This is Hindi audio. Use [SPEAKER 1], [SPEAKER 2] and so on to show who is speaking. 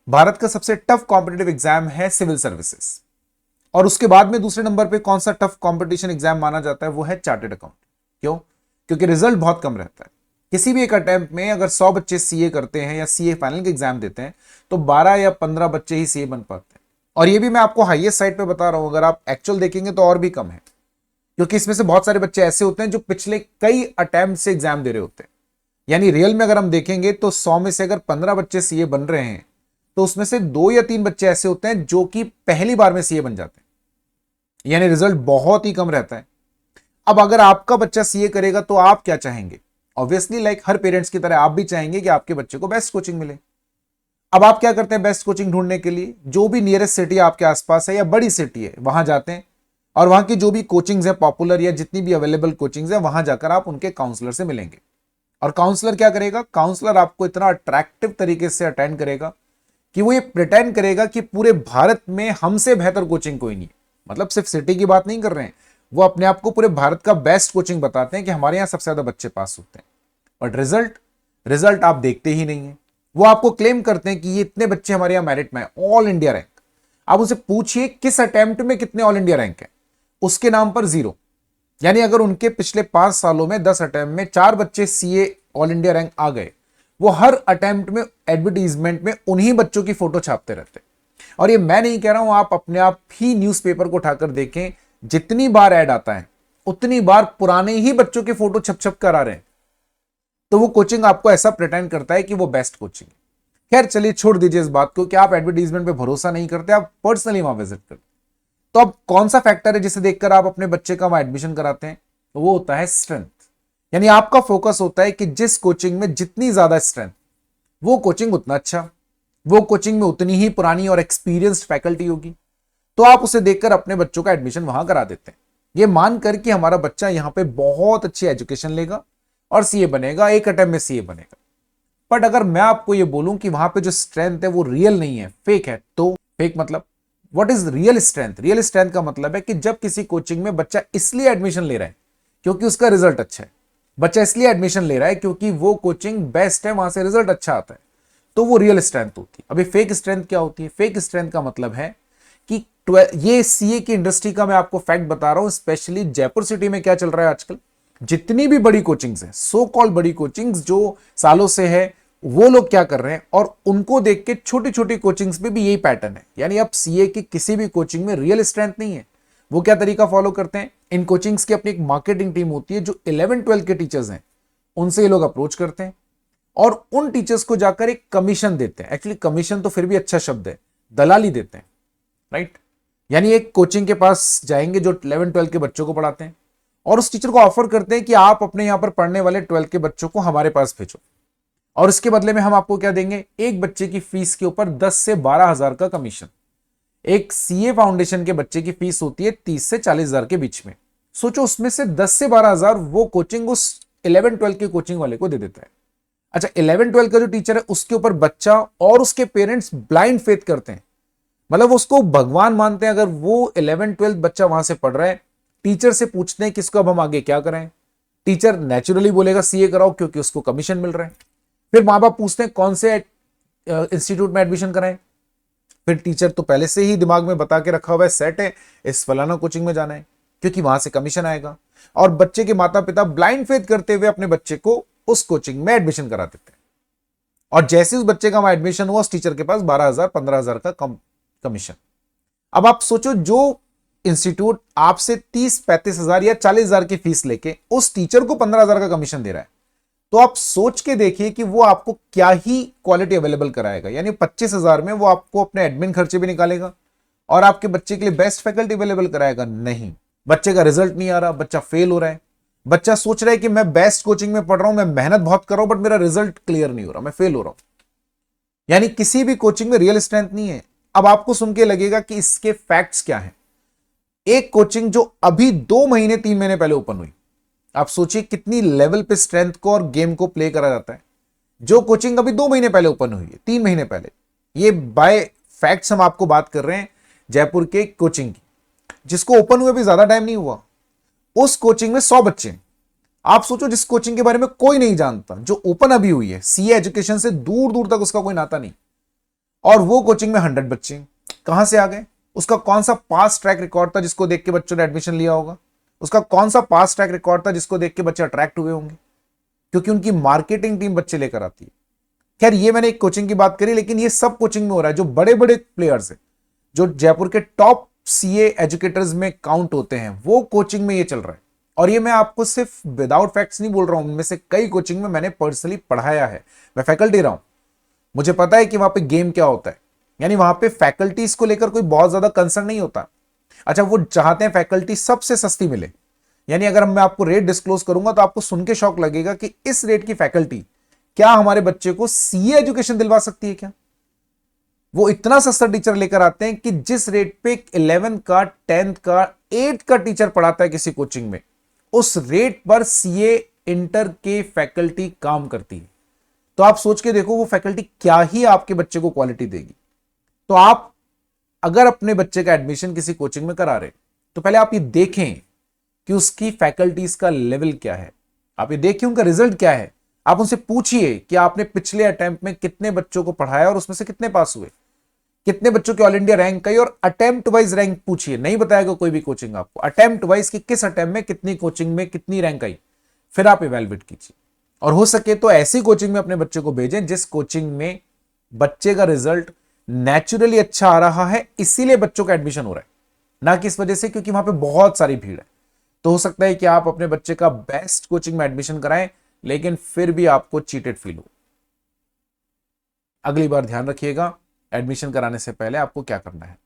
[SPEAKER 1] भारत का सबसे टफ कॉम्पिटेटिव एग्जाम है सिविल सर्विसेज। और उसके बाद में दूसरे नंबर पे कौन सा टफ कंपटीशन एग्जाम माना जाता है, वो है चार्टर्ड अकाउंट। क्यों? क्योंकि रिजल्ट बहुत कम रहता है। किसी भी एक अटेम्प्ट में अगर 100 बच्चे सीए करते हैं या सीए फाइनल के एग्जाम देते हैं तो 12 या 15 बच्चे ही सीए बन पाते हैं। और ये भी मैं आपको हाईएस्ट साइड पे बता रहा हूं, अगर आप एक्चुअल देखेंगे तो और भी कम है, क्योंकि इसमें से बहुत सारे बच्चे ऐसे होते हैं जो पिछले कई अटेम्प्ट से एग्जाम दे रहे होते हैं। यानी रियल में अगर हम देखेंगे तो 100 में से अगर 15 बच्चे सीए बन रहे हैं तो उसमें से 2 या 3 बच्चे ऐसे होते हैं जो कि पहली बार में सीए बन जाते हैं। यानी रिजल्ट बहुत ही कम रहता है। अब अगर आपका बच्चा सीए करेगा तो आप क्या चाहेंगे? ऑब्वियसली लाइक हर पेरेंट्स की तरह आप भी चाहेंगे कि आपके बच्चे को बेस्ट कोचिंग मिले। अब आप क्या करते हैं बेस्ट कोचिंग ढूंढने के लिए? जो भी नियरेस्ट सिटी आपके आसपास है या बड़ी सिटी है वहां जाते हैं, और वहां की जो भी कोचिंग्स है पॉपुलर या जितनी भी अवेलेबल कोचिंग्स है वहां जाकर आप उनके काउंसलर से मिलेंगे। और काउंसलर क्या करेगा? काउंसलर आपको इतना अट्रैक्टिव तरीके से अटेंड करेगा कि वो ये प्रिटेंड करेगा कि पूरे भारत में हमसे बेहतर कोचिंग कोई नहीं। मतलब सिर्फ सिटी की बात नहीं कर रहे हैं, वो अपने आप को पूरे भारत का बेस्ट कोचिंग बताते हैं कि हमारे यहां सबसे ज्यादा बच्चे पास होते हैं। बट रिजल्ट रिजल्ट आप देखते ही नहीं है। वो आपको क्लेम करते हैं कि ये इतने बच्चे हमारे यहां मेरिट में है, ऑल इंडिया रैंक। आप उनसे पूछिए किस अटेम्प्ट में कितने ऑल इंडिया रैंक है, उसके नाम पर 0। यानी अगर उनके पिछले 5 सालों में 10 अटेम्प्ट में 4 बच्चे सीए ऑल इंडिया रैंक आ गए, वो हर अटेम्प्ट में एडवर्टीजमेंट में उन्हीं बच्चों की फोटो छापते रहते। और ये मैं नहीं कह रहा हूं, आप अपने आप ही न्यूज़पेपर को उठाकर देखें, जितनी बार ऐड आता है उतनी बार पुराने ही बच्चों के फोटो छप छप कर आ रहे हैं। तो वो कोचिंग आपको ऐसा प्रिटेंड करता है कि वो बेस्ट कोचिंग है। खैर चलिए छोड़ दीजिए इस बात को कि आप एडवर्टीजमेंट पे भरोसा नहीं करते, आप पर्सनली वहां विजिट करते। तो अब कौन सा फैक्टर है जिसे देखकर आप अपने बच्चे का वहां एडमिशन कराते हैं? तो वो होता है स्ट्रेंथ। यानी आपका फोकस होता है कि जिस कोचिंग में जितनी ज्यादा स्ट्रेंथ, वो कोचिंग उतना अच्छा, वो कोचिंग में उतनी ही पुरानी और एक्सपीरियंस्ड फैकल्टी होगी। तो आप उसे देखकर अपने बच्चों का एडमिशन वहां करा देते हैं, ये मानकर कि हमारा बच्चा यहां पे बहुत अच्छी एजुकेशन लेगा और सीए बनेगा, एक अटेम्प्ट में सीए बनेगा। बट अगर मैं आपको ये बोलूं कि वहां पे जो स्ट्रेंथ है वो रियल नहीं है, फेक है, तो फेक मतलब what is real strength? Real strength का मतलब है कि जब किसी कोचिंग में बच्चा इसलिए एडमिशन ले रहा है क्योंकि उसका रिजल्ट अच्छा है, बच्चा इसलिए एडमिशन ले रहा है क्योंकि वो कोचिंग बेस्ट है, वहां से रिजल्ट अच्छा आता है, तो वो रियल स्ट्रेंथ होती है। अभी फेक स्ट्रेंथ क्या होती है? फेक स्ट्रेंथ का मतलब है कि ये सीए की इंडस्ट्री का मैं आपको फैक्ट बता रहा हूं, स्पेशली जयपुर सिटी में क्या चल रहा है आजकल। जितनी भी बड़ी कोचिंग्स हैं, सो कॉल बड़ी कोचिंग्स जो सालों से है, वो लोग क्या कर रहे हैं, और उनको देख के छोटी छोटी कोचिंग्स में भी यही पैटर्न है। यानी अब सीए की किसी भी कोचिंग में रियल स्ट्रेंथ नहीं है। वो क्या तरीका फॉलो करते हैं? इन कोचिंग्स की अपनी एक मार्केटिंग टीम होती है, जो 11-12 के टीचर्स हैं उनसे ये लोग अप्रोच करते हैं और उन टीचर्स को जाकर एक कमीशन देते हैं। एक्चुअली कमीशन तो फिर भी अच्छा शब्द है, दलाली देते हैं, राइट। यानी एक कोचिंग के पास जाएंगे जो 11-12 के बच्चों को पढ़ाते हैं, और उस टीचर को ऑफर करते हैं कि आप अपने यहां पर पढ़ने वाले 12 के बच्चों को हमारे पास भेजो, और इसके बदले में हम आपको क्या देंगे? एक बच्चे की फीस के ऊपर 10 से 12 हजार का कमीशन। एक सीए फाउंडेशन के बच्चे की फीस होती है 30 से 40 हजार के बीच में। सोचो उसमें से 10 से 12 हजार वो कोचिंग उस 11-12 के कोचिंग वाले को दे देता है। अच्छा, 11-12 का जो टीचर है उसके ऊपर बच्चा और उसके पेरेंट्स ब्लाइंड फेथ करते हैं, मतलब वो उसको भगवान मानते हैं। अगर वो 11-12 बच्चा वहां से पढ़ रहा है, टीचर से पूछते हैं कि इसको अब हम आगे क्या कराएं, टीचर नेचुरली बोलेगा सीए कराओ क्योंकि उसको कमीशन मिल रहा है। फिर माँ बाप पूछते हैं कौन से इंस्टीट्यूट में एडमिशन कराएं, फिर टीचर तो पहले से ही दिमाग में बता के रखा हुआ है, सेट है, इस फलाना कोचिंग में जाना है क्योंकि वहां से कमीशन आएगा। और बच्चे के माता पिता ब्लाइंड फेथ करते हुए अपने बच्चे को उस कोचिंग में एडमिशन करा देते हैं, और जैसे उस बच्चे का वहां एडमिशन हुआ, उस टीचर के पास 12,000 15,000 का कमीशन। अब आप सोचो, जो इंस्टीट्यूट आपसे 30-35 हजार या 40 हजार की फीस लेके उस टीचर को 15,000 का कमीशन दे रहा है, तो आप सोच के देखिए कि वो आपको क्या ही क्वालिटी अवेलेबल कराएगा। यानी 25,000 में वो आपको अपने एडमिन खर्चे भी निकालेगा और आपके बच्चे के लिए बेस्ट फैकल्टी अवेलेबल कराएगा? नहीं। बच्चे का रिजल्ट नहीं आ रहा, बच्चा फेल हो रहा है, बच्चा सोच रहा है कि मैं बेस्ट कोचिंग में पढ़ रहा हूं, मैं मेहनत बहुत कर रहा हूं, बट मेरा रिजल्ट क्लियर नहीं हो रहा, मैं फेल हो रहा हूं। यानी किसी भी कोचिंग में रियल स्ट्रेंथ नहीं है। अब आपको सुन के लगेगा कि इसके फैक्ट्स क्या हैं। एक कोचिंग जो अभी 2 महीने 3 महीने पहले ओपन हुई, आप सोचिए कितनी लेवल पे स्ट्रेंथ को और गेम को प्ले करा जाता है। जो कोचिंग अभी 2 महीने पहले ओपन हुई है, 3 महीने पहले, ये बाय फैक्ट्स हम आपको बात कर रहे हैं जयपुर के कोचिंग की, जिसको ओपन हुए भी ज्यादा टाइम नहीं हुआ। उस कोचिंग में 100 बच्चे हैं। आप सोचो, जिस कोचिंग के बारे में कोई नहीं जानता, जो ओपन अभी हुई है, सीए एजुकेशन से दूर दूर तक उसका कोई नाता नहीं, और वो कोचिंग में 100 बच्चे कहां से आ गए? उसका कौन सा पास ट्रैक रिकॉर्ड था जिसको देख के बच्चों ने एडमिशन लिया होगा? उसका कौन सा पास ट्रैक रिकॉर्ड था जिसको देख के बच्चे अट्रैक्ट हुए होंगे? क्योंकि उनकी मार्केटिंग टीम बच्चे लेकर आती है। खैर, ये मैंने एक कोचिंग की बात करी, लेकिन ये सब कोचिंग में हो रहा है। जो बड़े बड़े प्लेयर्स हैं, जो जयपुर के टॉप सीए एजुकेटर्स में काउंट होते हैं, वो कोचिंग में ये चल रहा है। और ये मैं आपको सिर्फ विदाउट फैक्ट्स नहीं बोल रहा हूं, उनमें से कई कोचिंग में मैंने पर्सनली पढ़ाया है, मैं फैकल्टी रहा हूं, मुझे पता है कि वहां पे गेम क्या होता है। यानी वहां पे फैकल्टीज को लेकर कोई बहुत ज्यादा कंसर्न नहीं होता। अच्छा, वो चाहते हैं फैकल्टी सबसे सस्ती मिले। यानी अगर मैं आपको रेट डिस्क्लोज करूंगा तो आपको सुन के शौक लगेगा कि इस रेट की फैकल्टी क्या हमारे बच्चे को सीए एजुकेशन दिलवा सकती है क्या? वो इतना सस्ता टीचर लेकर आते हैं कि जिस रेट पे 11 का 10th का 8th का टीचर पढ़ाता है किसी कोचिंग में, उस रेट पर सीए इंटर के फैकल्टी काम करती है। तो आप सोच के देखो वो फैकल्टी क्या ही आपके बच्चे को क्वालिटी देगी। तो आप अगर अपने बच्चे का एडमिशन किसी कोचिंग में करा रहे तो पहले आप ये देखें कि उसकी फैकल्टीज का लेवल क्या है, आप ये देखिए उनका रिजल्ट क्या है। आप उनसे पूछिए कि आपने पिछले अटेम्प्ट में कितने बच्चों को पढ़ाया और उसमें से कितने पास हुए, कितने बच्चों की ऑल इंडिया रैंक आई, और अटेम्प्ट वाइज रैंक पूछिए। नहीं बताएगा कोई भी कोचिंग आपको अटेम्प्ट वाइज कि किस अटेम्प्ट में कितनी कोचिंग में कितनी रैंक आई, फिर आप इवेलुएट कीजिए। और हो सके तो ऐसी कोचिंग में अपने बच्चे को भेजें जिस कोचिंग में बच्चे का रिजल्ट नेचुरली अच्छा आ रहा है, इसीलिए बच्चों का एडमिशन हो रहा है, ना कि इस वजह से क्योंकि वहां पे बहुत सारी भीड़ है। तो हो सकता है कि आप अपने बच्चे का बेस्ट कोचिंग में एडमिशन कराएं, लेकिन फिर भी आपको चीटेड फील हो। अगली बार ध्यान रखिएगा, एडमिशन कराने से पहले आपको क्या करना है।